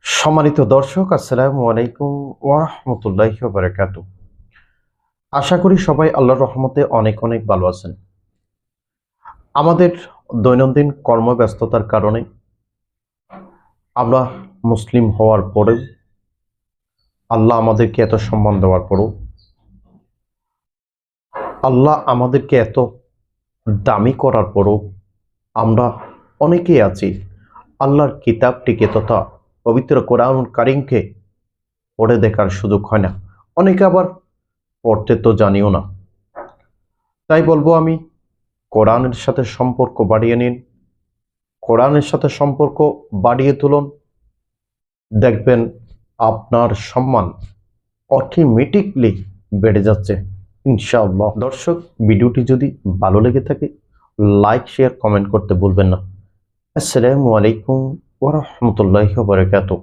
সম্মানিত দর্শক, আসসালামু আলাইকুম ওয়া রাহমাতুল্লাহি ওয়া বারাকাতুহু। আশা করি সবাই আল্লাহর রহমতে অনেক অনেক ভালো আছেন। আমাদের দৈনন্দিন কর্মব্যস্ততার কারণে আমরা মুসলিম হওয়ার পরেও, আল্লাহ আমাদেরকে এত সম্মান দেওয়ার পরেও, আল্লাহ আমাদেরকে এত দামি করার পরেও আমরা অনেকেই আছি আল্লাহর কিতাবটিকে তথা পবিত্র কোরআনুল কারীমকে পড়ে দেখার সুযোগ হয় না। অনেকে আবার পড়তে তো জানিও না। তাই বলবো আমি, কোরআনের সাথে সম্পর্ক বাড়িয়ে নিন, কোরআনের সাথে সম্পর্ক বাড়িয়ে তুলুন। দেখবেন আপনার সম্মান অটোমেটিকলি বেড়ে যাচ্ছে ইনশাআল্লাহ। দর্শক, ভিডিওটি যদি ভালো লেগে থাকে লাইক শেয়ার কমেন্ট করতে ভুলবেন না। আসসালামু আলাইকুম ওয়া রাহমাতুল্লাহি ওয়া বারাকাতুহু।